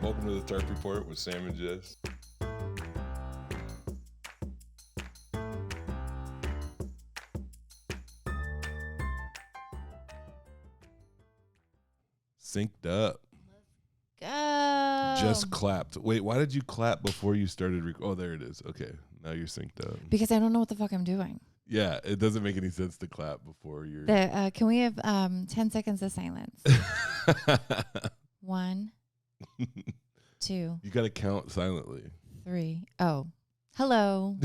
Welcome to the Tarp Report with Sam and Jess. Synced up. Go. Just clapped. Wait, why did you clap before you started? Oh, there it is. Okay, now you're synced up. Because I don't know what the fuck I'm doing. Yeah, it doesn't make any sense to clap before you're. Can we have 10 seconds of silence? 1, 2, You got to count silently. 3. Oh, hello.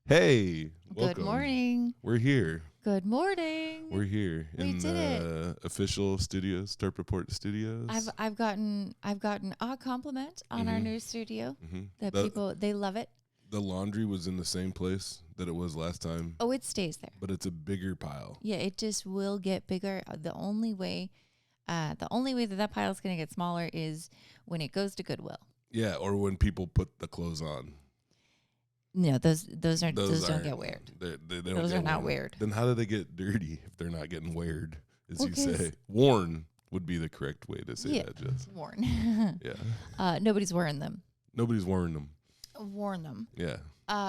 Hey, welcome. Good morning. We're here. Good morning. We're here We in did the official studios, Tarp Report Studios. I've gotten a compliment on our new studio that people they love it. The laundry was in the same place that it was last time. Oh, it stays there. But it's a bigger pile. Yeah, it just will get bigger. The only way that pile is going to get smaller is when it goes to Goodwill. Yeah, or when people put the clothes on. No, those don't get weird. They don't those get are not weird. Then how do they get dirty if they're not getting weared, as you 'cause say? Worn would be the correct way to say that, Jess. Worn. Yeah. Nobody's wearing them. Nobody's wearing them. Worn them. Yeah.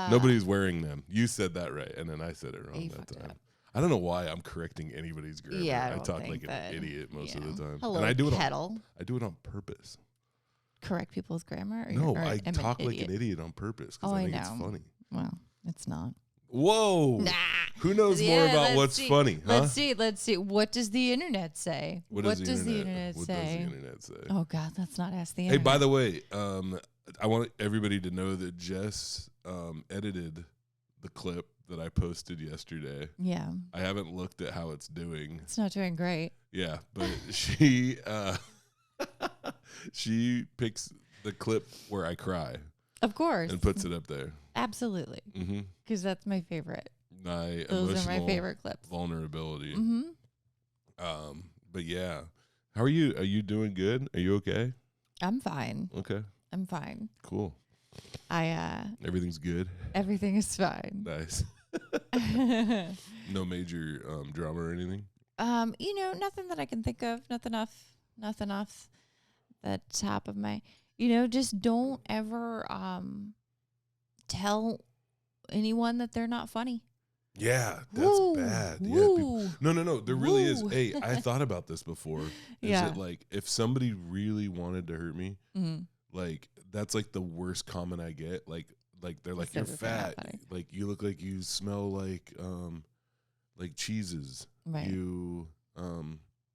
Nobody's wearing them. You said that right, and then I said it wrong that time. I don't know why I'm correcting anybody's grammar. Yeah, I talk like an idiot most of the time. Hello, and I do kettle. I do it on purpose. Correct people's grammar? I talk like an idiot on purpose because I think it's funny. Well, it's not. Whoa. Nah. Who knows more about what's funny, huh? Let's see. What does the internet say? What does the internet say? Oh, God, let's not ask the Hey, internet. by the way, I want everybody to know that Jess edited the clip that I posted yesterday. Yeah. I haven't looked at how it's doing. It's not doing great. Yeah, but she she picks the clip where I cry. Of course. And puts it up there. Absolutely. Because that's my favorite. Those are my favorite clips. Vulnerability. But yeah. How are you? Are you doing good? Are you okay? I'm fine. Okay. I'm fine. Cool. Everything's good. Everything is fine. Nice. No major drama or anything? Nothing that I can think of. Nothing off the top of my, just don't ever tell anyone that they're not funny. Yeah, that's bad. Yeah, no. There really is. Hey, I thought about this before. Is it like if somebody really wanted to hurt me, like that's like the worst comment I get. Like they're like, you're fat. Like you look like you smell like cheeses. Right.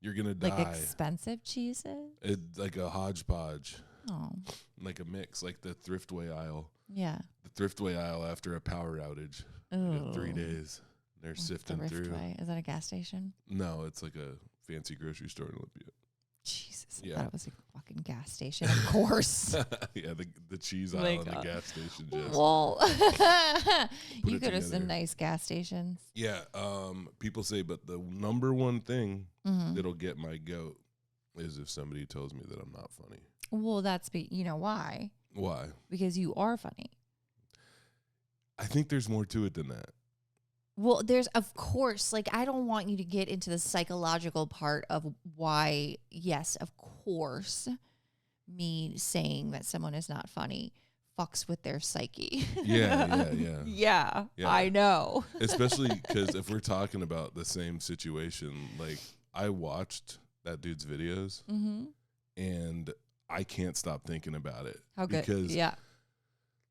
You're gonna die. Like expensive cheeses. Like a hodgepodge. Oh. Like a mix, like the thriftway aisle. Yeah. The thriftway aisle after a power outage. Oh. 3 days. They're sifting through. Is that a gas station? No, it's like a fancy grocery store in Olympia. Jesus, I thought it was a fucking gas station, of course. Yeah, the cheese aisle in the gas station. Just well, you go to some nice gas stations. Yeah, people say, but the number one thing that'll get my goat is if somebody tells me that I'm not funny. Well, why? Why? Because you are funny. I think there's more to it than that. Well, there's, of course, I don't want you to get into the psychological part of why, yes, of course, me saying that someone is not funny fucks with their psyche. Yeah, I know. Especially because if we're talking about the same situation, like I watched that dude's videos and I can't stop thinking about it. How good? Because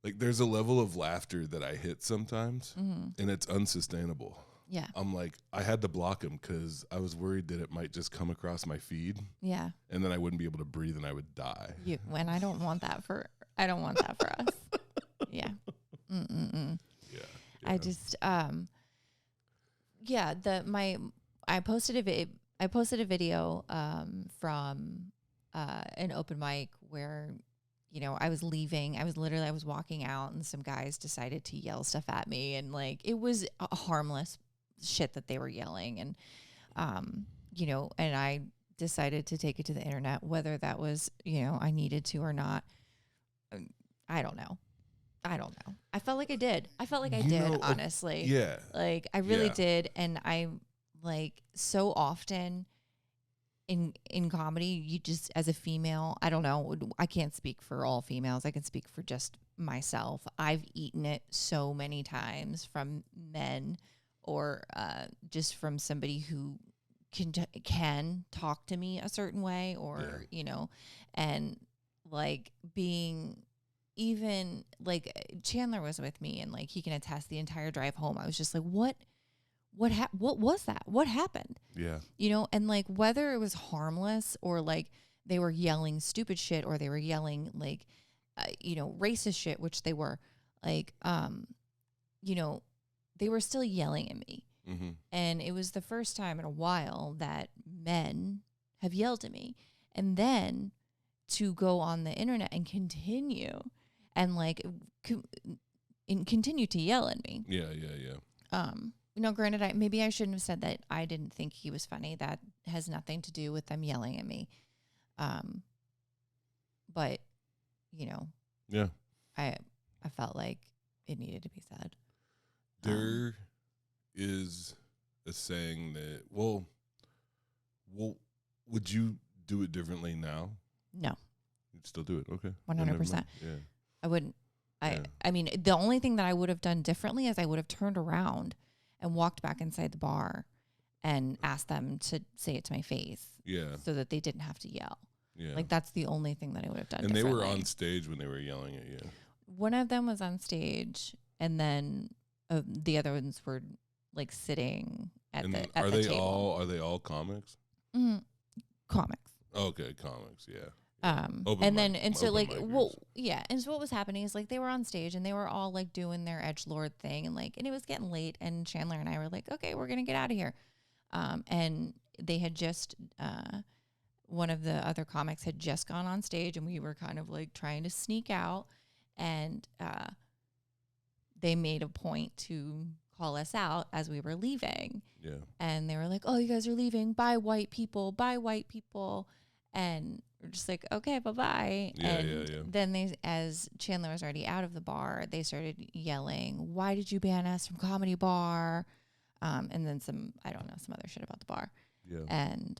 like there's a level of laughter that I hit sometimes and it's unsustainable. Yeah. I'm like, I had to block him because I was worried that it might just come across my feed. Yeah. And then I wouldn't be able to breathe and I would die. When I don't want that for us. Yeah. Yeah. I just, I posted a video from an open mic where, I was leaving. I was walking out and some guys decided to yell stuff at me. And it was a harmless shit that they were yelling. And, and I decided to take it to the internet, whether that was, I needed to or not. I don't know. I felt like I did. Honestly. Yeah. I really did. And I so often in comedy, you just, as a female, I don't know, I can't speak for all females. I can speak for just myself. I've eaten it so many times from men or just from somebody who can talk to me a certain way, or, you know, and like being, even like Chandler was with me, and like he can attest, the entire drive home I was just like, what was that? What happened? Yeah. You know, and like whether it was harmless or like they were yelling stupid shit, or they were yelling like, you know, racist shit, which they were, like, you know, they were still yelling at me. Mm-hmm. And it was the first time in a while that men have yelled at me. And then to go on the internet and continue and like continue to yell at me. Yeah. You know, granted, maybe I shouldn't have said that I didn't think he was funny. That has nothing to do with them yelling at me. But, you know, yeah, I felt like it needed to be said. There is a saying that, well, would you do it differently now? No. You'd still do it? Okay. 100%. Yeah. I wouldn't. I mean, the only thing that I would have done differently is I would have turned around and walked back inside the bar and asked them to say it to my face. Yeah. So that they didn't have to yell. Yeah. Like, that's the only thing that I would have done. And they were on stage when they were yelling at you. One of them was on stage, and then the other ones were like sitting at the table. Are they all comics? Comics. Okay, comics. Yeah. And so what was happening is like they were on stage and they were all like doing their edgelord thing, and like, and it was getting late, and Chandler and I were like, okay, we're gonna get out of here. And they had just one of the other comics had just gone on stage, and we were kind of like trying to sneak out, and they made a point to call us out as we were leaving. Yeah. And they were like, oh, you guys are leaving. Bye, white people. Bye, white people. And we're just like, okay, bye-bye. Yeah, and then as Chandler was already out of the bar, they started yelling, why did you ban us from Comedy Bar? And then some other shit about the bar. Yeah. And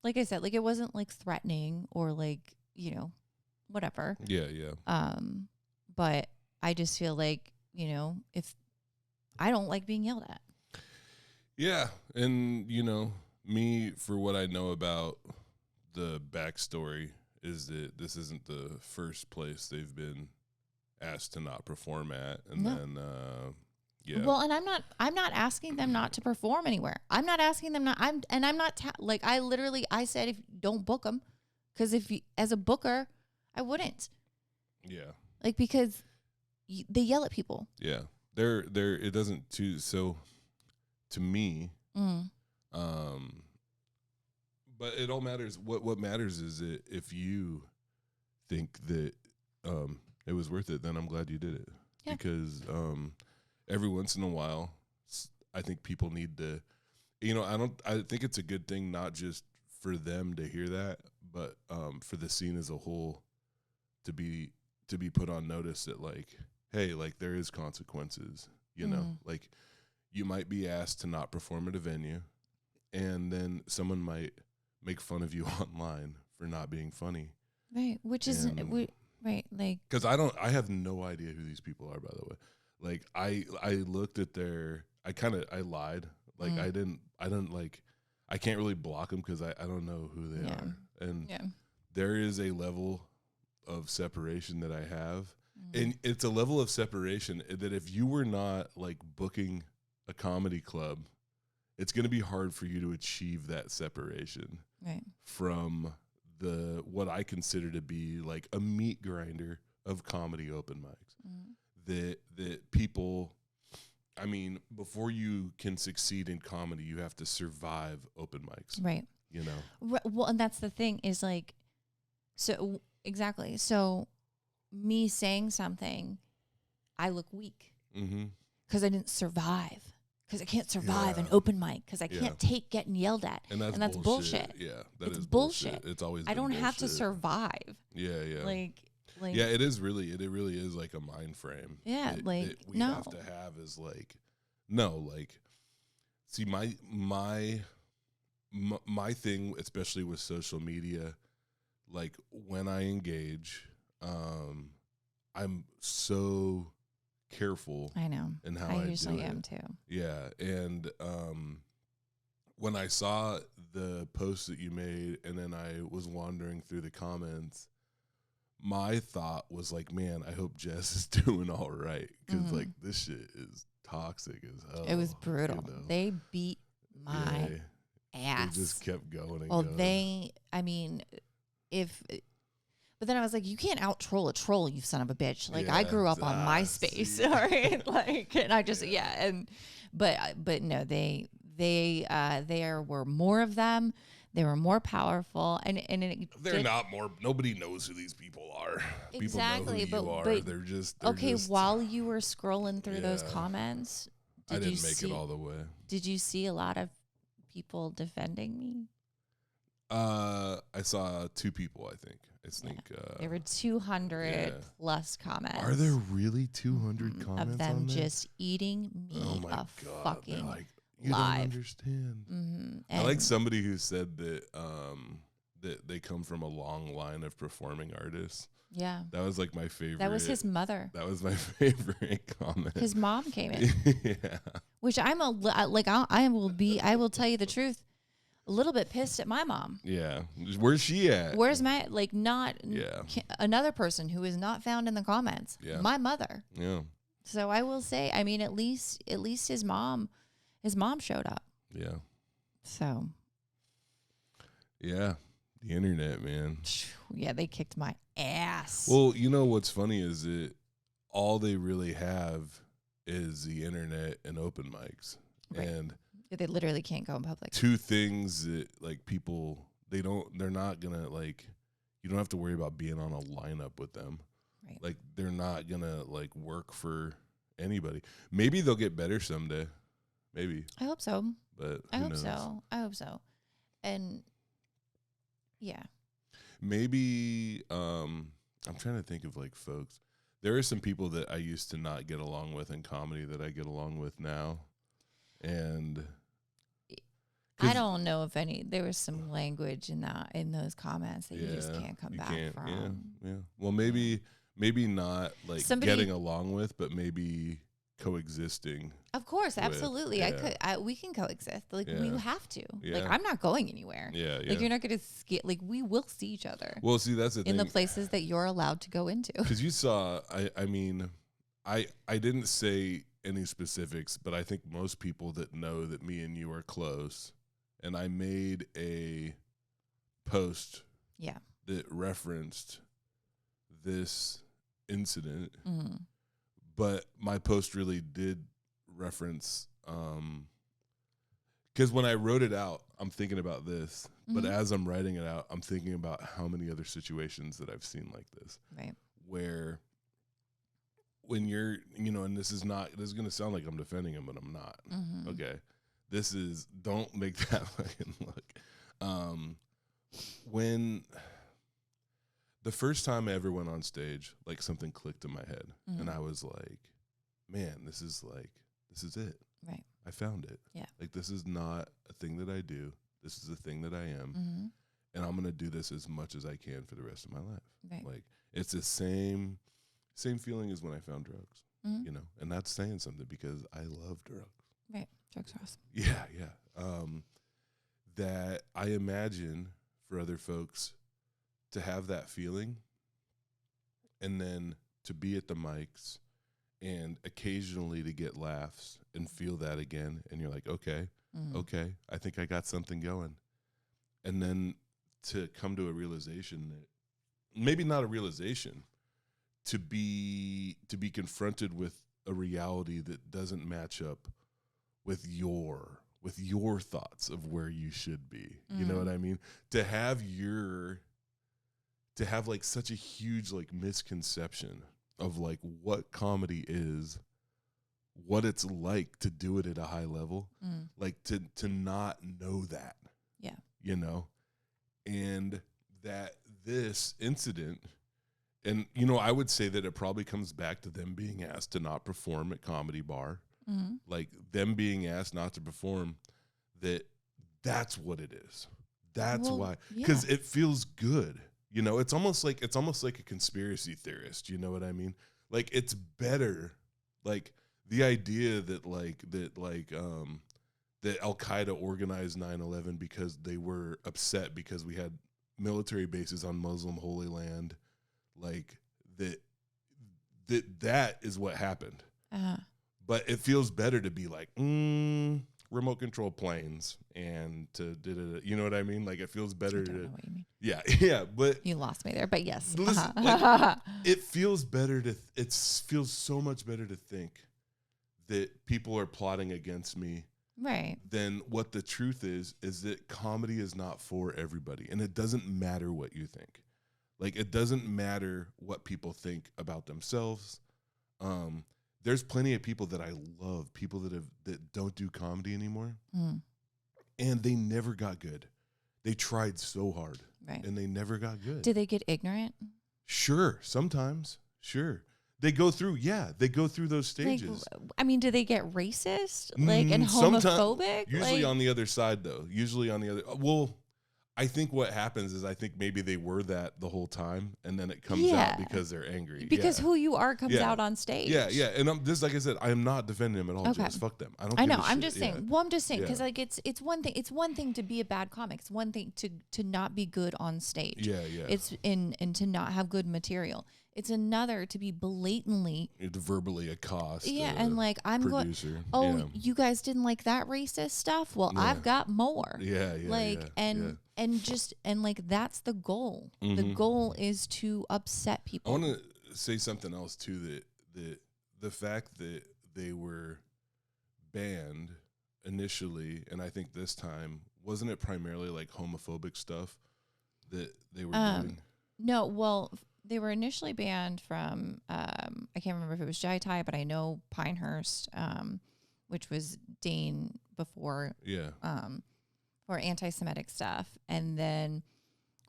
like I said, like it wasn't like threatening or like, you know, whatever. Yeah. But I just feel like, you know, if I don't like being yelled at. Yeah. And, you know, me, for what I know about the backstory, is that this isn't the first place they've been asked to not perform at. And then, yeah. Well, and I'm not asking them not to perform anywhere. I'm not asking them not, I said, if don't book them, because as a booker, I wouldn't. Yeah. Like, because they yell at people. Yeah. It doesn't so to me, but it all matters. What matters is that if you think that it was worth it, then I'm glad you did it. Yeah. Because every once in a while, I think people need to, you know, I think it's a good thing, not just for them to hear that, but for the scene as a whole to be put on notice that, like, hey, like, there is consequences, you know, like, you might be asked to not perform at a venue, and then someone might make fun of you online for not being funny. Right. Which is, right. Like, because I have no idea who these people are, by the way. Like, I looked at I lied. Like, I didn't like, I can't really block them because I don't know who they are. And there is a level of separation that I have. And it's a level of separation that if you were not like booking a comedy club, it's going to be hard for you to achieve that separation from what I consider to be like a meat grinder of comedy open mics. That people, I mean, before you can succeed in comedy, you have to survive open mics. Right. You know? Well, and that's the thing is like, so exactly. So me saying something, I look weak because I didn't survive. Because I can't survive an open mic. Because I can't take getting yelled at. And that's bullshit. Yeah, that's bullshit. It's always I don't have to survive. Yeah. Like yeah, it really is like a mind frame. Yeah, that we have to have is like, no, like, see, my my thing, especially with social media, like when I engage, I'm so careful. I know. In how I I usually do am it. too. Yeah, and when I saw the post that you made, and then I was wandering through the comments, my thought was like, man, I hope Jess is doing all right, because like this shit is toxic as hell. It was brutal. You know? They beat my ass. They just kept going and well, going. But then I was like, you can't out troll a troll, you son of a bitch. Like I grew up on MySpace, all right? Like, and I just but no, they there were more of them. They were more powerful, and they're not more. Nobody knows who these people are. Exactly, people know who you are. They're just okay. While you were scrolling through those comments, I didn't make it all the way. Did you see a lot of people defending me? I saw 2 people. I think there were 200 plus comments. Are there really 200 comments of them on there? just eating me a fucking like, you live? Don't understand. I like somebody who said that that they come from a long line of performing artists. Yeah, that was like my favorite. That was his mother. That was my favorite comment. His mom came in. Yeah, which I will tell you the truth. A little bit pissed at my mom. Yeah. Where's she at? Where's my, another person who is not found in the comments. Yeah. My mother. Yeah. So I will say, I mean, at least his mom showed up. Yeah. So. Yeah. The internet, man. Yeah, they kicked my ass. Well, you know what's funny is that all they really have is the internet and open mics. Right. And they literally can't go in public. 2 things that like people, they're not gonna like, you don't have to worry about being on a lineup with them. Right. Like they're not gonna like work for anybody. Maybe they'll get better someday. Maybe. I hope so. But I hope so. And yeah. Maybe I'm trying to think of like folks. There are some people that I used to not get along with in comedy that I get along with now. And I don't know if there was some language in those comments that you just can't come back from. Yeah. Well, maybe not like getting along with, but maybe coexisting. Of course, absolutely. We can coexist. Like we have to. Yeah. Like I'm not going anywhere. Yeah. Like you're not going to like we will see each other. Well, see, that's the thing. In the places that you're allowed to go into. Because you saw, I mean, I didn't say any specifics, but I think most people that know that me and you are close, and I made a post that referenced this incident, but my post really did reference, because when I wrote it out, I'm thinking about this, but as I'm writing it out, I'm thinking about how many other situations that I've seen like this, right? Where when you're, and this is going to sound like I'm defending him, but I'm not. Okay. Don't make that fucking look. When the first time I ever went on stage, like something clicked in my head and I was like, man, this is it. Right. I found it. Yeah. Like, this is not a thing that I do. This is a thing that I am. And I'm going to do this as much as I can for the rest of my life. Right. Like, it's the same feeling as when I found drugs, and that's saying something because I love drugs. Right. Drugs are awesome. Yeah. That I imagine for other folks to have that feeling and then to be at the mics and occasionally to get laughs and feel that again. And you're like, okay, I think I got something going. And then to come to a realization that maybe not a realization, to be confronted with a reality that doesn't match up with your thoughts of where you should be. You know what I mean? To have like such a huge like misconception of like what comedy is, what it's like to do it at a high level, like to not know that. Yeah. And that this incident, and, I would say that it probably comes back to them being asked to not perform at Comedy Bar. Like them being asked not to perform, that That's what it is. That's why, because it feels good. You know, it's almost like a conspiracy theorist. You know what I mean? Like, it's better. Like, the idea that that Al Qaeda organized 9/11 because they were upset because we had military bases on Muslim Holy Land, like that is what happened. But it feels better to be like remote control planes and you know what I mean? Like, it feels better. I don't know what you mean. Yeah, but you lost me there. But yes, listen, like, it feels better it feels so much better to think that people are plotting against me. Right. Then what the truth is that comedy is not for everybody. And it doesn't matter what you think. Like, it doesn't matter what people think about themselves. There's plenty of people that I love, people that don't do comedy anymore. And they never got good. They tried so hard. Right. And they never got good. Do they get ignorant? Sure. Sometimes. Sure. They go through those stages. Like, I mean, do they get racist, like, and homophobic? Usually on the other side, though. Well, I think what happens is I think maybe they were that the whole time, and then it comes out because they're angry. Because who you are comes out on stage. Yeah. And this, like I said, I am not defending them at all. Okay. Just fuck them. I know. I'm just saying. Well, I'm just saying because like it's one thing. It's one thing to be a bad comic. It's one thing to not be good on stage. Yeah. It's and to not have good material. It's another to be blatantly to verbally accost. And like I'm producer. going. Oh, you guys didn't like that racist stuff? Well, I've got more. Yeah. Like and like that's the goal. Mm-hmm. The goal is to upset people. I want to say something else too. That the fact that they were banned initially, and I think this time, wasn't it primarily like homophobic stuff that they were doing? No, well. They were initially banned from, I can't remember if it was Jai Tai, but I know Pinehurst, which was Dane before, for anti-Semitic stuff. And then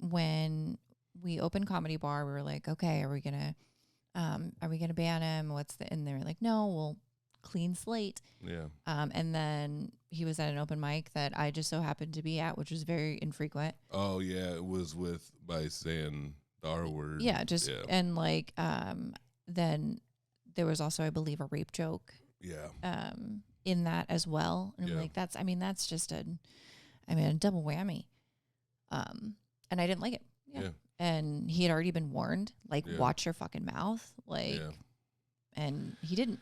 when we opened Comedy Bar, we were like, okay, are we gonna ban him? And they were like, no, we'll clean slate. Yeah. And then he was at an open mic that I just so happened to be at, which was very infrequent. Oh yeah, it was by saying our word. And like then there was also, I believe, a rape joke in that as well. And I'm like, that's just a double whammy. And I didn't like it. And he had already been warned, like, watch your fucking mouth, like, and he didn't.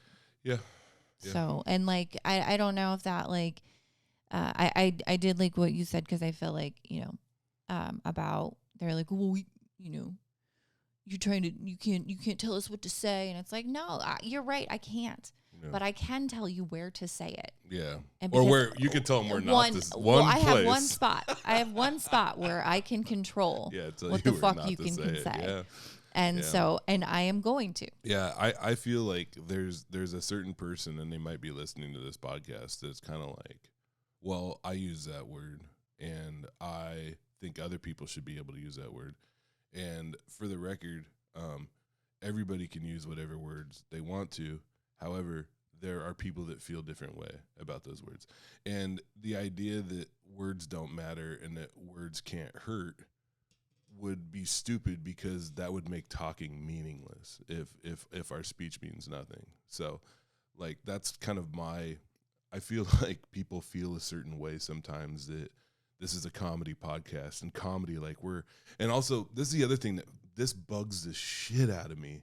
So, and like I don't know if that, like, I did like what you said, because I feel like, about, they're like, well, you can't tell us what to say. And it's like, no, you're right. I can't, but I can tell you where to say it. Yeah. Or where you can tell them where not to. I have one spot. I have one spot where I can control what the fuck you can say. Yeah. And so, and I am going to. Yeah. I feel like there's a certain person, and they might be listening to this podcast, that's kind of like, well, I use that word, and I think other people should be able to use that word. And for the record, everybody can use whatever words they want to. However, there are people that feel a different way about those words. And the idea that words don't matter and that words can't hurt would be stupid, because that would make talking meaningless if our speech means nothing. So, like, that's kind of I feel like people feel a certain way sometimes, that this is a comedy podcast, and comedy, like, and also, this is the other thing that this bugs the shit out of me,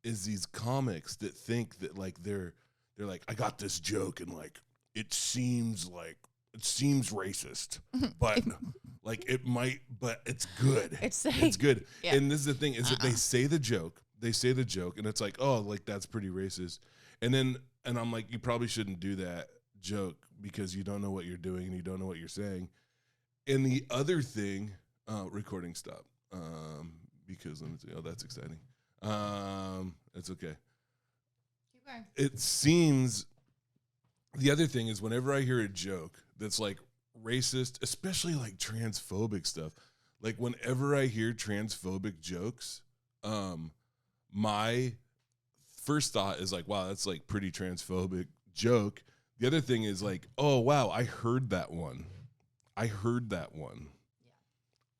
is these comics that think that, like, they're like, I got this joke, and like, it seems racist, but like, it might, but it's good. It's good. Yeah. And this is the thing, is that they say the joke, and it's like, oh, like, that's pretty racist. And I'm like, you probably shouldn't do that joke, because you don't know what you're doing and you don't know what you're saying. And the other thing, recording stop, because let me see. Oh, that's exciting. It's okay. Keep going. It seems, the other thing is, whenever I hear a joke that's like racist, especially like transphobic stuff, like, whenever I hear transphobic jokes, my first thought is like, wow, that's like pretty transphobic joke. The other thing is like, oh wow, I heard that one. I heard that one.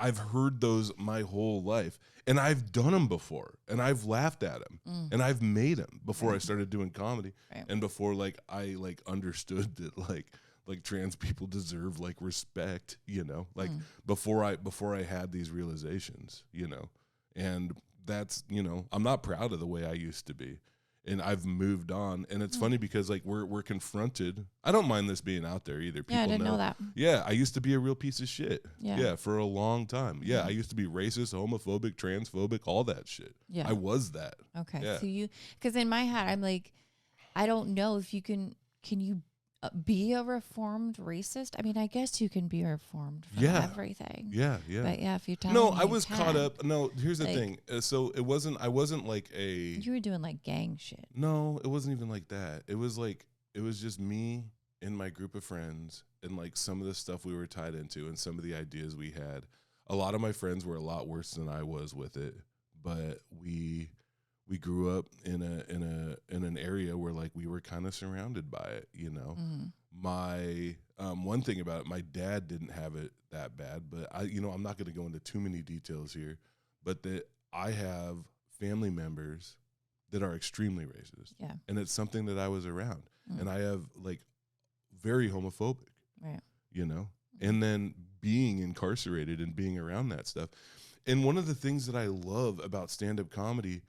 I've heard those my whole life, and I've done them before, and I've laughed at them, and I've made them before I started doing comedy, and before like I like understood that like trans people deserve like respect, you know, like before I had these realizations, you know, and that's, you know, I'm not proud of the way I used to be. And I've moved on, and it's funny because like we're confronted. I don't mind this being out there either. People I didn't know that. Yeah, I used to be a real piece of shit. Yeah, for a long time. Yeah, I used to be racist, homophobic, transphobic, all that shit. Yeah, I was that. Okay, yeah. So because in my head I'm like, I don't know if you can you be a reformed racist? I mean, I guess you can be reformed from everything. Yeah. But yeah, if you tell no, me I was caught up. No, here's the like, thing. So I wasn't like a. You were doing like gang shit. No, it wasn't even like that. It was just me and my group of friends, and like some of the stuff we were tied into, and some of the ideas we had. A lot of my friends were a lot worse than I was with it, but we grew up in an area where like we were kind of surrounded by it, you know. My one thing about it, my dad didn't have it that bad, but I'm not going to go into too many details here, but that I have family members that are extremely racist. Yeah. And it's something that I was around. And I have like very homophobic. Right. You know? And then being incarcerated and being around that stuff. And one of the things that I love about stand-up comedy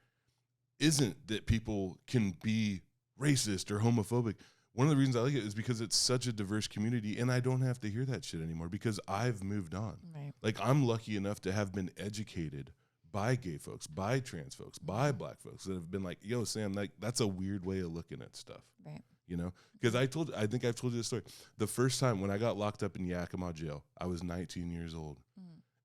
isn't that people can be racist or homophobic. One of the reasons I like it is because it's such a diverse community, and I don't have to hear that shit anymore because I've moved on. Right. Like, I'm lucky enough to have been educated by gay folks, by trans folks, by black folks that have been like, yo, Sam, like, that's a weird way of looking at stuff. Right. You know? Because I think I've told you this story. The first time when I got locked up in Yakima jail, I was 19 years old.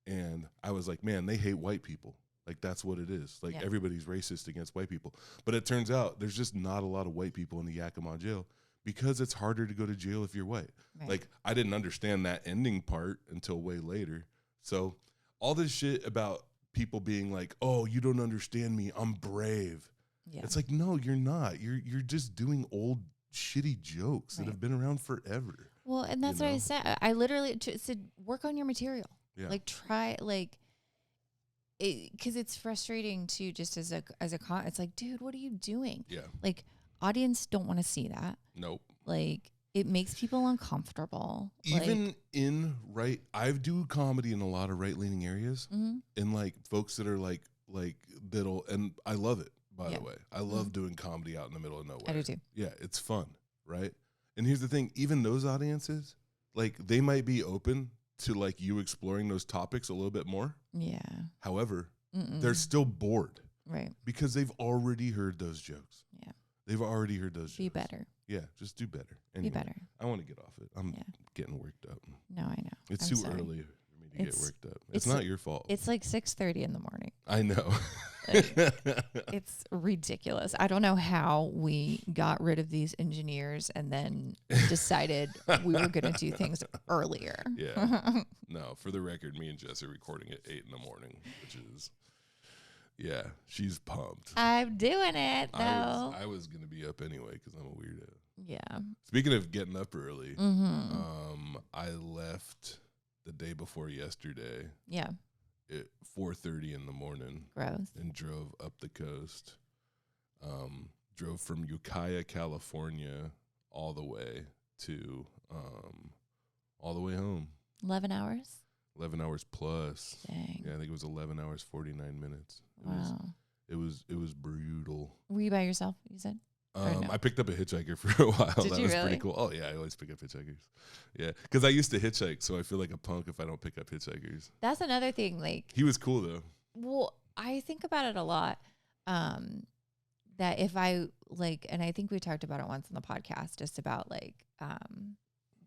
And I was like, man, they hate white people. Like, that's what it is. Like, everybody's racist against white people. But it turns out there's just not a lot of white people in the Yakima jail because it's harder to go to jail if you're white. Right. Like, I didn't understand that ending part until way later. So all this shit about people being like, oh, you don't understand me, I'm brave. Yeah. It's like, no, you're not. You're just doing old shitty jokes that have been around forever. Well, and that's what I said. I literally said, work on your material. Yeah. Like, try, like, because it's frustrating too, just as a it's like, dude, what are you doing? Yeah. Like, audience don't want to see that. Nope. Like, it makes people uncomfortable. Even I do comedy in a lot of right-leaning areas, and like folks that are like that'll, and I love it, by the way. I love doing comedy out in the middle of nowhere. I do too. Yeah, it's fun, right? And here's the thing, even those audiences, like, they might be open to like you exploring those topics a little bit more. Yeah. However, they're still bored. Right. Because they've already heard those jokes. Yeah. They've already heard those jokes. Be better. Yeah, just do better. Anyway, be better. I want to get off it. I'm getting worked up. No, I know. It's too early for me to get worked up. It's not your fault. It's like 6:30 in the morning. I know. It's ridiculous. I don't know how we got rid of these engineers and then decided we were going to do things earlier. Yeah. No, for the record, me and Jess are recording at 8 in the morning, which is... Yeah, she's pumped. I'm doing it, though. I was going to be up anyway because I'm a weirdo. Yeah. Speaking of getting up early, I left the day before yesterday. Yeah. At 4:30 in the morning. Gross. And drove up the coast. Drove from Ukiah, California, all the way home. 11 hours? 11 hours plus. Dang. Yeah, I think it was 11 hours, 49 minutes. It was brutal. Were you by yourself, you said? No? I picked up a hitchhiker for a while. Did that you was really? Pretty cool. Oh, yeah, I always pick up hitchhikers. Yeah, because I used to hitchhike, so I feel like a punk if I don't pick up hitchhikers. That's another thing. Like, he was cool, though. Well, I think about it a lot, that if I, like, and I think we talked about it once on the podcast, just about, like,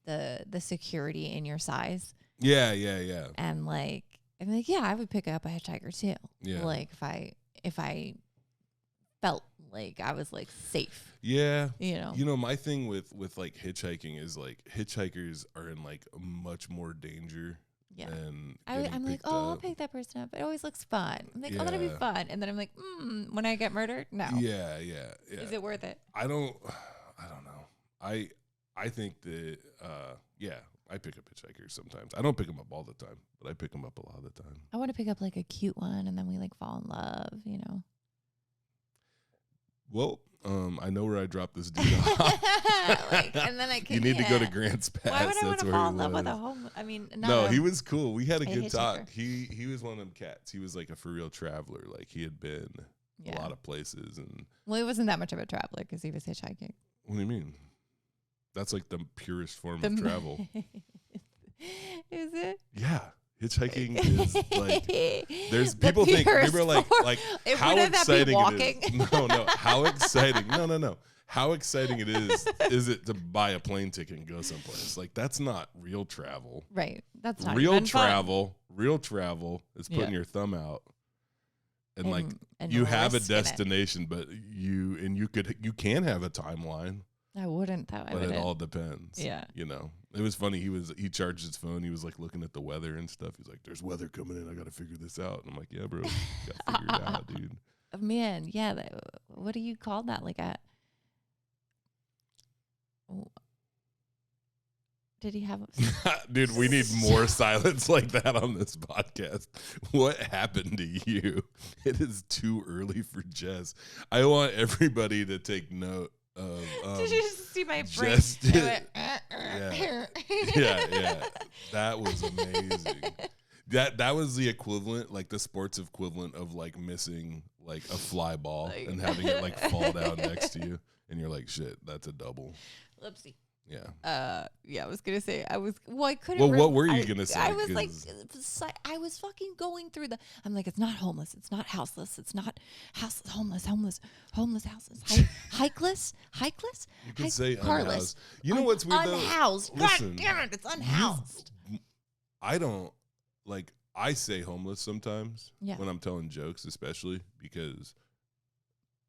the security in your size. Yeah. And like, I'm like, yeah, I would pick up a hitchhiker too. Yeah. Like, if I felt like I was like safe. Yeah. You know, my thing with like hitchhiking is like hitchhikers are in like much more danger. Yeah. I'm like, I'll pick that person up. It always looks fun. I'm like, that'll be fun. And then I'm like, when I get murdered, no. Yeah. Is it worth it? I don't know. I think that, I pick up hitchhikers sometimes. I don't pick them up all the time, but I pick them up a lot of the time. I want to pick up like a cute one, and then we like fall in love, you know. Well, I know where I dropped this dude off. And then I can. You need to go to Grants Pass. Why would I want That's to where fall he in love was. with a home? I mean, No, he was cool. We had a good hitchhiker. talk. He was one of them cats. He was like a for real traveler. Like he had been a lot of places. And well, he wasn't that much of a traveler because he was hitchhiking. What do you mean? That's like the purest form of travel. Is it? Yeah. Hitchhiking is like, there's people think, people are like how exciting it is. No, how exciting. No. How exciting it is it to buy a plane ticket and go someplace? Like, that's not real travel. Right. That's not real even travel. Fun. Real travel is putting your thumb out. And like, you have a destination, but you can have a timeline. I wouldn't though. But it all depends. Yeah. You know, it was funny. He charged his phone. He was like looking at the weather and stuff. He's like, "There's weather coming in. I got to figure this out." And I'm like, "Yeah, bro, got to figure it out, dude." Man, yeah. What do you call that? Like a. Did he have? Dude, we need more silence like that on this podcast. What happened to you? It is too early for Jess. I want everybody to take note. Did you just see my brain? Yeah. That was amazing. That was the equivalent, like the sports equivalent of like missing like a fly ball and having it like fall down next to you, and you're like, shit, that's a double. Whoopsie. Yeah. Yeah, I was gonna say I couldn't. Well, what were you gonna say? I was like, I was fucking going through I'm like, it's not homeless, it's not houseless, it's not houseless, homeless houses, hikeless. You could say carless. Unhoused. You know what's weird though? Unhoused. Listen, God damn it, it's unhoused. I don't like. I say homeless sometimes when I'm telling jokes, especially because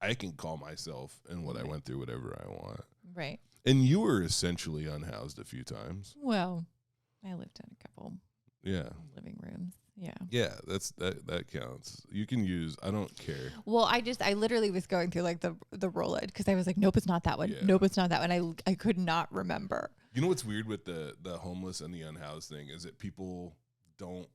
I can call myself and what I went through whatever I want. Right. And you were essentially unhoused a few times. Well, I lived in a couple living rooms. Yeah. Yeah, that counts. You can use, I don't care. Well, I literally was going through like the Rolodex because I was like, nope, it's not that one. Yeah. Nope, it's not that one. I could not remember. You know what's weird with the homeless and the unhoused thing is that people don't,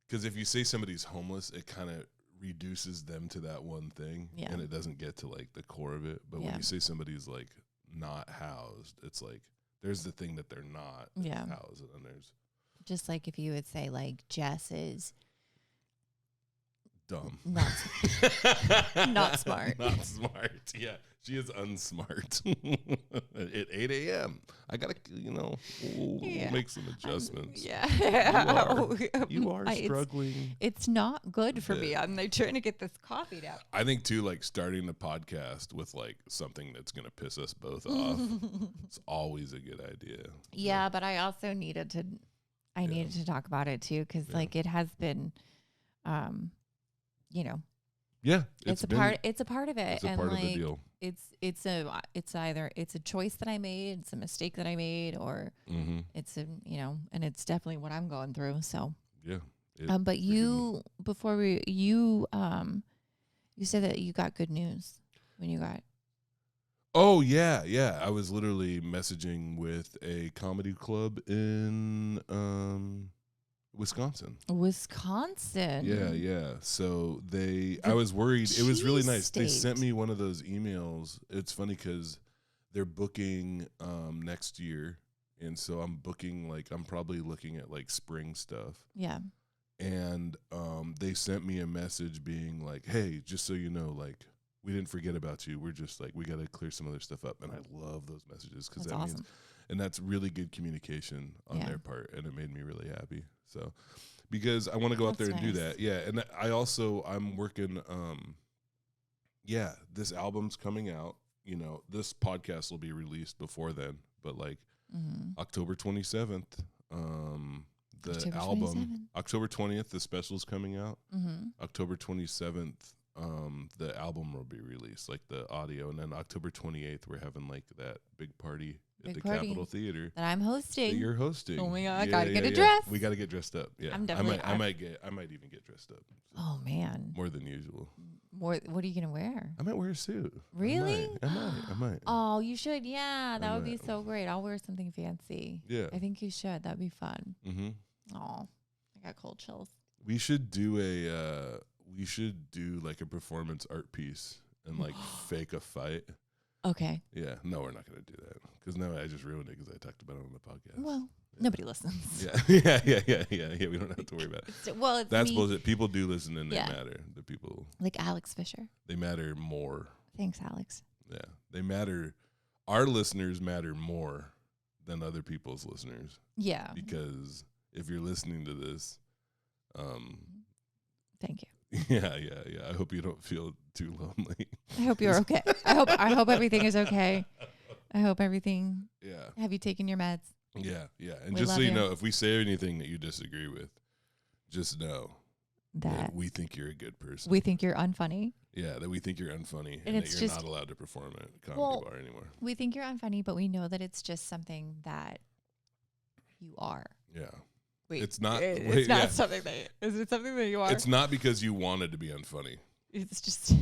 because if you say somebody's homeless, it kind of reduces them to that one thing and it doesn't get to like the core of it. But when you say somebody's like not housed, it's like there's the thing that they're not housed, and then there's just like if you would say like Jess is dumb, not smart. Not smart. Yeah, she is unsmart. At 8 a.m. I gotta make some adjustments. You are struggling. It's not good for me. I'm like trying to get this coffee down. I think too, like starting the podcast with like something that's gonna piss us both off. It's always a good idea. Yeah, but I also needed to. I needed to talk about it too because like it has been, Yeah, it's a part of it. It's a part and of like, the deal. It's either it's a choice that I made, it's a mistake that I made, or it's and it's definitely what I'm going through. So but you said that you got good news when you got. Oh yeah. I was literally messaging with a comedy club in Wisconsin. Yeah. So I was worried. It was really nice. They sent me one of those emails. It's funny because they're booking next year. And so I'm booking, like, I'm probably looking at like spring stuff. Yeah. And they sent me a message being like, hey, just so you know, like, we didn't forget about you. We're just like, we got to clear some other stuff up. And I love those messages because that awesome. means, and that's really good communication on their part. And it made me really happy. So, because I want to go out there and do that. Yeah. And I'm working, this album's coming out. This podcast will be released before then, but like October 27th, the album, October 20th, the special's coming out. October 27th, the album will be released, like the audio, and then October 28th we're having like that big party at the Capitol Theater that I'm hosting. That you're hosting. Oh my god, I gotta get a dress. We gotta get dressed up. Yeah, I'm definitely. I might even get dressed up. Oh man, more than usual. More. What are you gonna wear? I might wear a suit. Really? I might. Oh, you should. Yeah, that would be so great. I'll wear something fancy. Yeah. I think you should. That'd be fun. Mm-hmm. Oh, I got cold chills. We should do like a performance art piece and like fake a fight. Okay. Yeah. No, we're not going to do that because now I just ruined it because I talked about it on the podcast. Well, nobody listens. Yeah. Yeah. We don't have to worry about it. That's bullshit. People do listen and they matter. The people like Alex Fisher. They matter more. Thanks, Alex. Yeah. They matter. Our listeners matter more than other people's listeners. Yeah. Because if you're listening to this, thank you. Yeah. I hope you don't feel too lonely. I hope you're okay. I hope everything is okay. I hope everything. Yeah. Have you taken your meds? Yeah. And just so you know, if we say anything that you disagree with, just know that we think you're a good person. We think you're unfunny. Yeah, that we think you're unfunny and that you're not allowed to perform at a comedy bar anymore. We think you're unfunny, but we know that it's just something that you are. Yeah. Wait, it's not. It's not something that. Is it something that you are? It's not because you wanted to be unfunny. It's just.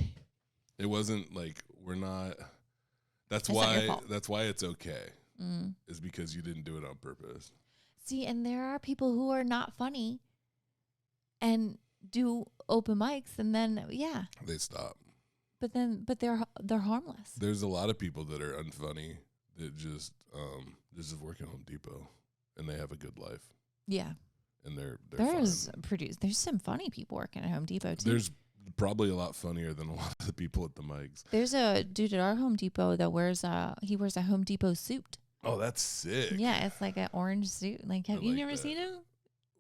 It wasn't like we're not. That's why it's okay. Is because you didn't do it on purpose. See, and there are people who are not funny, and do open mics, and then they stop. But they're harmless. There's a lot of people that are unfunny that just work at Home Depot, and they have a good life. Yeah. And there's some funny people working at Home Depot too. There's probably a lot funnier than a lot of the people at the mics. There's a dude at our Home Depot that wears a Home Depot suit. Oh, that's sick. Yeah, it's like an orange suit. Like, have you never seen him?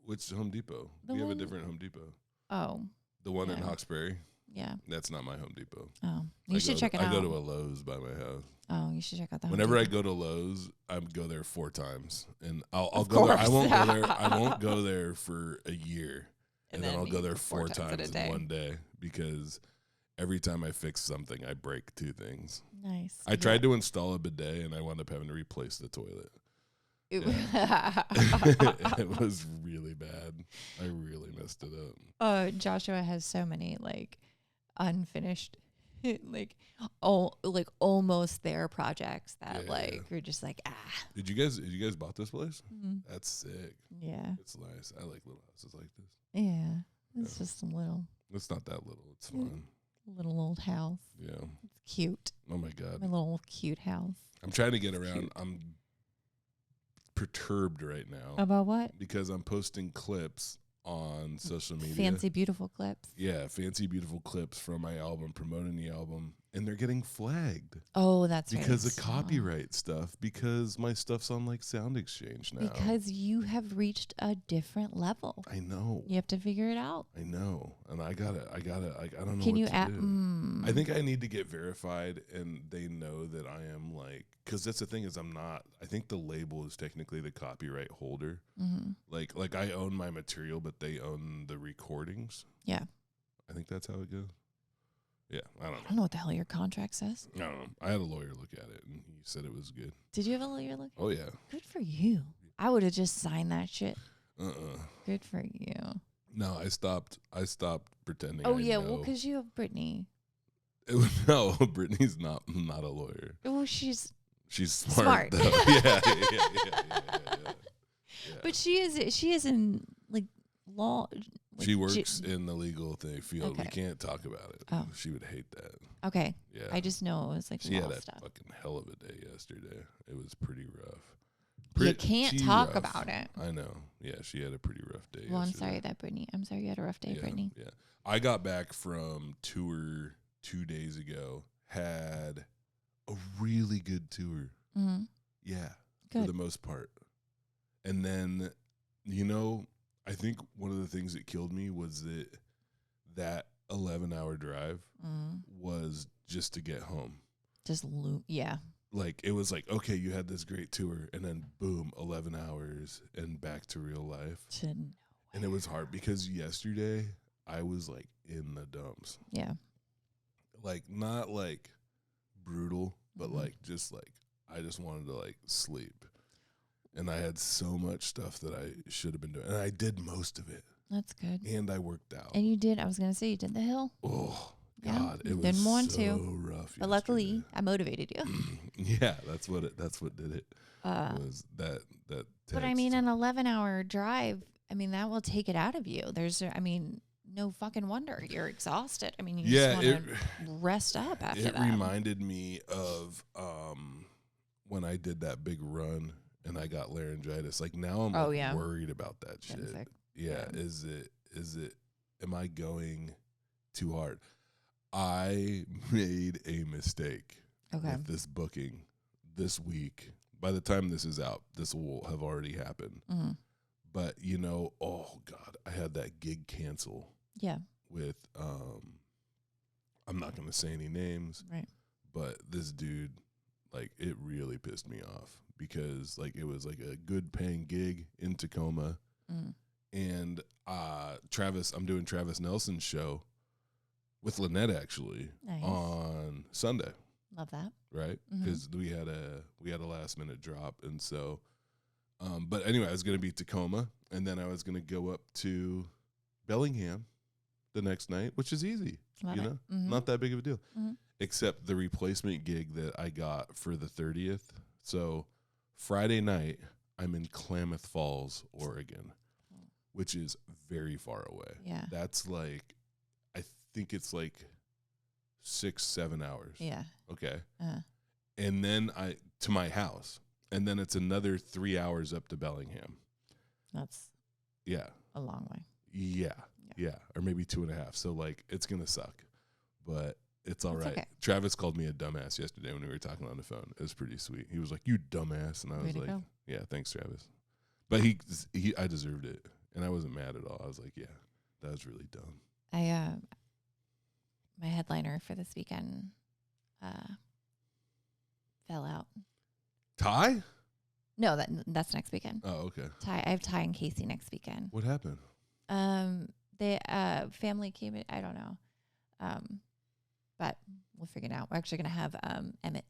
Which Home Depot? We have a different Home Depot. Oh. The one in Hawkesbury? Yeah. That's not my Home Depot. Oh. You should check it out. I go to a Lowe's by my house. Oh, you should check out that. Whenever I go to Lowe's, I go there 4 times, and I'll go there. I won't go there. I won't go there for a year, and then I'll go there 4 times in one day because every time I fix something, I break 2 things. Nice. I tried to install a bidet, and I wound up having to replace the toilet. It was really bad. I really messed it up. Joshua has so many like unfinished almost there projects that you're just like Did you guys bought this place? Mm-hmm. That's sick. Yeah, it's nice. I like little houses like this. Yeah, it's just a little. It's not that little. It's fun. Little old house. Yeah, it's cute. Oh my god, my little cute house. I'm trying to get around. Cute. I'm perturbed right now. About what? Because I'm posting clips on social media. Fancy, beautiful clips. Yeah, fancy, beautiful clips from my album, promoting the album, and they're getting flagged. Oh, that's because of copyright stuff. Because my stuff's on like Sound Exchange now. Because you have reached a different level. I know. You have to figure it out. I know, and I don't know. Can you what to do. I think I need to get verified, and they know that I am like. Because that's the thing is I think the label is technically the copyright holder. Mm-hmm. Like I own my material, but they own the recordings. Yeah. I think that's how it goes. Yeah, I don't know. I don't know what the hell your contract says. I don't know. I had a lawyer look at it, and he said it was good. Did you have a lawyer look at it? Oh, yeah. Good for you. I would have just signed that shit. Uh-uh. Good for you. No, I stopped pretending Oh, yeah, well, because you have Brittany. No, Brittany's not a lawyer. Well, she's smart. Though. Yeah. But she is in like law. She works in the legal field. Okay. We can't talk about it. Oh. She would hate that. Okay. Yeah. I just know it was like she law had a stuff. fucking hell of a day yesterday. It was pretty rough. You can't talk about it. I know. Yeah, she had a pretty rough day. Well, yesterday. I'm sorry you had a rough day, Brittany. Yeah. I got back from tour 2 days ago. Had a really good tour. Mm-hmm. Yeah. Good. For the most part. And then, I think one of the things that killed me was that 11-hour drive was just to get home. Yeah. Like, it was like, okay, you had this great tour, and then boom, 11 hours and back to real life. And it was hard because yesterday I was like in the dumps. Yeah. Like, not like brutal, but like just like I just wanted to like sleep. And I had so much stuff that I should have been doing. And I did most of it. That's good. And I worked out. And you did. I was going to say, you did the hill. Oh, God, it was didn't want so to, rough. but luckily I motivated you. Yeah, that's what did it. Was that text. But I mean, an 11-hour drive, I mean, that will take it out of you. No fucking wonder you're exhausted. I mean, you just want to rest up after that. It reminded me of when I did that big run and I got laryngitis. Like now I'm worried about that shit. Yeah. Is it am I going too hard? I made a mistake with this booking this week. By the time this is out, this will have already happened. Mm-hmm. But, oh, God, I had that gig cancel. Yeah. With, I'm not going to say any names. Right. But this dude, like, it really pissed me off because, like, it was, like, a good paying gig in Tacoma. Mm. And I'm doing Travis Nelson's show with Lynette, actually, on Sunday. Love that. Right? Because we had a last minute drop. And so, but anyway, I was going to be Tacoma, and then I was going to go up to Bellingham the next night, which is easy, not that big of a deal, except the replacement gig that I got for the 30th. So Friday night, I'm in Klamath Falls, Oregon, which is very far away. Yeah. That's like, I think it's like 6-7 hours. Yeah. Okay. And then to my house. And then it's another 3 hours up to Bellingham. That's a long way. Yeah. Or maybe 2.5. So like it's gonna suck. But it's all right. Okay. Travis called me a dumbass yesterday when we were talking on the phone. It was pretty sweet. He was like, "You dumbass." And I was like, "Yeah, thanks, Travis." But I deserved it. And I wasn't mad at all. I was like, "Yeah, that was really dumb." My headliner for this weekend fell out. Ty? No, that's next weekend. Oh, okay. Ty, I have Ty and Casey next weekend. What happened? They family came in. I don't know. But we'll figure it out. We're actually gonna have Emmett.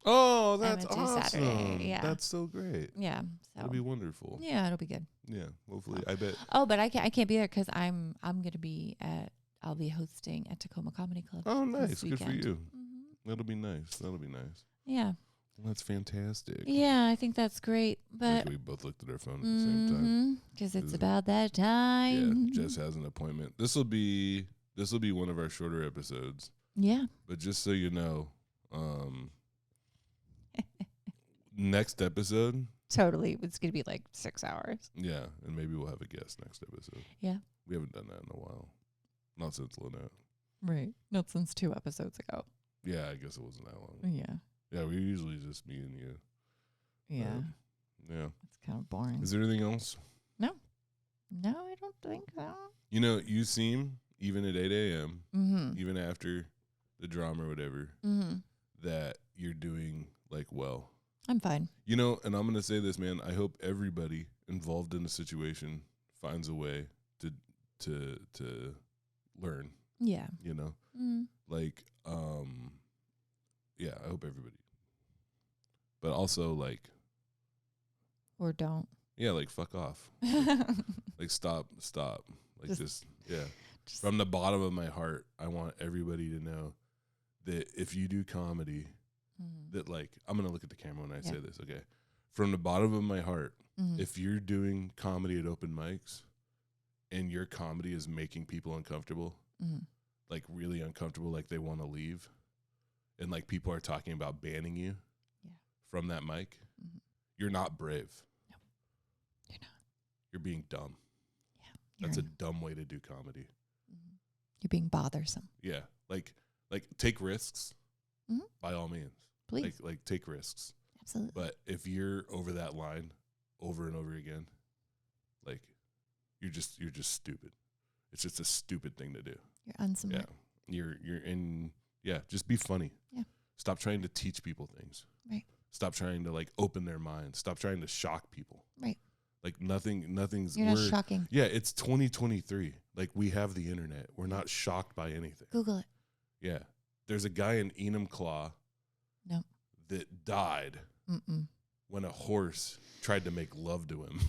Oh, that's Emmett awesome. Saturday. Yeah, that's so great. Yeah, so it'll be wonderful. Yeah, it'll be good. Yeah, hopefully. I bet. Oh, but I can't be there because I'll be hosting at Tacoma Comedy Club. Oh, nice. Good for you. Mm-hmm. That'll be nice. Yeah. Well, that's fantastic. Yeah, I think that's great. But we both looked at our phone at the same time because it's about that time. Yeah, Jess has an appointment. This will be one of our shorter episodes. Yeah. But just so you know, next episode. Totally, it's gonna be like 6 hours. Yeah, and maybe we'll have a guest next episode. Yeah. We haven't done that in a while. Not since Lynette. Right. Not since 2 episodes ago. Yeah, I guess it wasn't that long. Yeah. Yeah, we usually just me and you. Yeah. Yeah. It's kind of boring. Is there anything else? No, I don't think so. You seem, even at 8 a.m., even after the drama or whatever, that you're doing, like, well. I'm fine. And I'm going to say this, man. I hope everybody involved in a situation finds a way to learn. Yeah. Like, yeah, I hope everybody. But also, like. Or don't. Yeah, like, fuck off. Like, stop. Like, just from the bottom of my heart, I want everybody to know that if you do comedy, that, like, I'm going to look at the camera when I say this, okay? From the bottom of my heart, if you're doing comedy at open mics and your comedy is making people uncomfortable, like, really uncomfortable, like they want to leave, and, like, people are talking about banning you from that mic, you're not brave. No, you're not. You're being dumb. Yeah. That's a dumb way to do comedy. You're being bothersome. Yeah. Like take risks by all means. Please. Like take risks. Absolutely. But if you're over that line over and over again, like you're just stupid. It's just a stupid thing to do. You're unsmart. Yeah. You're in just be funny. Yeah. Stop trying to teach people things. Right. Stop trying to, like, open their minds. Stop trying to shock people. Right. Like nothing's You're not shocking. Yeah, it's 2023. Like, we have the internet. We're not shocked by anything. Google it. Yeah. There's a guy in Enumclaw that died when a horse tried to make love to him.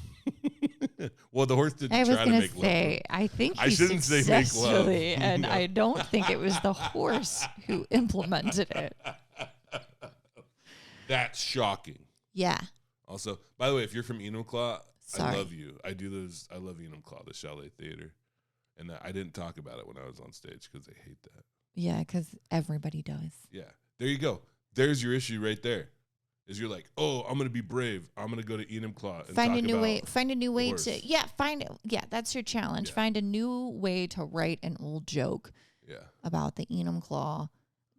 Well, the horse didn't I was try to gonna make say, love. I think I he shouldn't say make love. and I don't think it was the horse who implemented it. That's shocking. Yeah. Also, by the way, if you're from Enumclaw, Sorry. I love you. I do those. I love Enumclaw, the Chalet Theater. And I didn't talk about it when I was on stage because they hate that. Yeah, because everybody does. Yeah. There you go. There's your issue right there. Is you're like, oh, I'm going to be brave. I'm going to go to Enumclaw and Find talk a new about way. Find a new way horse. to that's your challenge. Yeah. Find a new way to write an old joke. Yeah. About the Enumclaw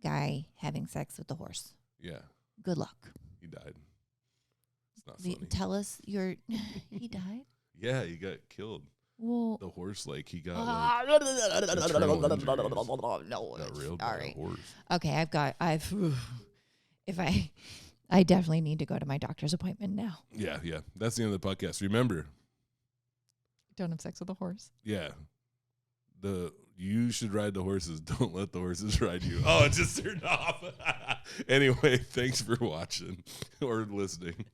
guy having sex with the horse. Yeah. Good luck. He died. It's not funny. Tell us he died? Yeah, he got killed. Well, the horse, like he got no. got real Sorry. horse. Okay, I definitely need to go to my doctor's appointment now. Yeah. That's the end of the podcast. Remember, don't have sex with a horse. Yeah. You should ride the horses. Don't let the horses ride you. Oh, it just turned off. Anyway, thanks for watching or listening.